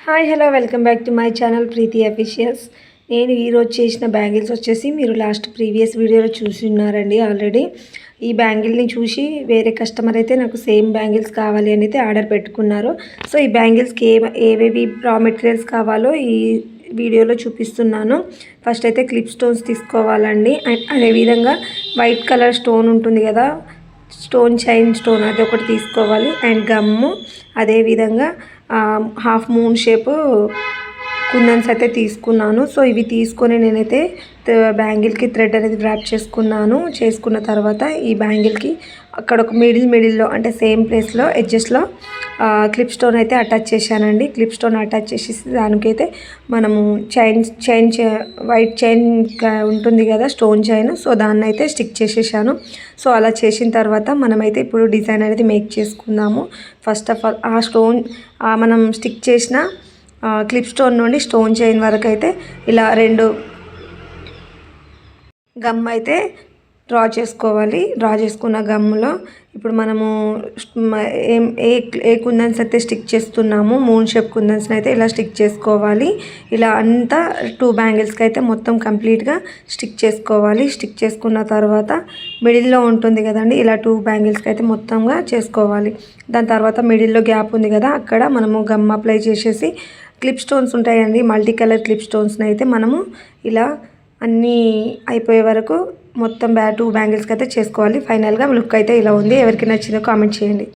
Hi hello welcome back to my channel Preeti officials. నేను ఈరోజు చేసిన బ్యాంగిల్స్ వచ్చేసి మీరు ప్రీవియస్ వీడియోలో చూసి ఉన్నారండి ఆల్రెడీ. ఈ బ్యాంగిల్ని చూసి వేరే కస్టమర్ అయితే నాకు సేమ్ బ్యాంగిల్స్ కావాలి అని అయితే ఆర్డర్ పెట్టుకున్నారు. సో ఈ బ్యాంగిల్స్కి ఏవేవి రా మెటీరియల్స్ కావాలో ఈ వీడియోలో చూపిస్తున్నాను. ఫస్ట్ అయితే క్లిప్ స్టోన్స్ తీసుకోవాలండి. అదేవిధంగా వైట్ కలర్ స్టోన్ ఉంటుంది కదా, చైన్ స్టోన్, అది ఒకటి తీసుకోవాలి. అండ్ గమ్ము, అదేవిధంగా హాఫ్ మూన్ షేప్ కుందన్స్ అయితే తీసుకున్నాను. సో ఇవి తీసుకొని నేనైతే బ్యాంగిల్కి థ్రెడ్ అనేది డ్రాప్ చేసుకున్న తర్వాత ఈ బ్యాంగిల్కి అక్కడ ఒక మిడిల్లో అంటే సేమ్ ప్లేస్లో ఎడ్జెస్లో క్లిప్ స్టోన్ అయితే అటాచ్ చేశానండి. క్లిప్ స్టోన్ అటాచ్ చేసేసి దానికైతే మనము వైట్ చైన్ ఉంటుంది కదా, స్టోన్ చైన్, సో దాన్ని అయితే స్టిక్ చేసేసాను. సో అలా చేసిన తర్వాత మనమైతే ఇప్పుడు డిజైన్ అనేది మేక్ చేసుకుందాము. ఫస్ట్ ఆఫ్ ఆల్ ఆ స్టోన్ మనం స్టిక్ చేసిన క్లిప్ స్టోన్ నుండి స్టోన్ చైన్ వరకు అయితే ఇలా 2 గమ్ అయితే డ్రా చేసుకోవాలి. డ్రా చేసుకున్న గమ్ములో ఇప్పుడు మనము ఏ కుందన్స్ అయితే స్టిక్ చేస్తున్నాము, మూన్ షేప్ కుందన్స్ని అయితే ఇలా స్టిక్ చేసుకోవాలి. ఇలా అంతా 2 బ్యాంగిల్స్కి అయితే మొత్తం కంప్లీట్గా స్టిక్ చేసుకోవాలి. స్టిక్ చేసుకున్న తర్వాత మిడిల్లో ఉంటుంది కదండి, ఇలా 2 బ్యాంగిల్స్కి అయితే మొత్తంగా చేసుకోవాలి. దాని తర్వాత మిడిల్లో గ్యాప్ ఉంది కదా, అక్కడ మనము గమ్ అప్లై చేసేసి క్లిప్ స్టోన్స్ ఉంటాయండి, మల్టీ కలర్ క్లిప్ స్టోన్స్ని అయితే మనము ఇలా అన్నీ అయిపోయే వరకు మొత్తం 2 బ్యాంగిల్స్కి అయితే చేసుకోవాలి. ఫైనల్గా లుక్ అయితే ఇలా ఉంది. ఎవరికి నచ్చిందో కామెంట్ చేయండి.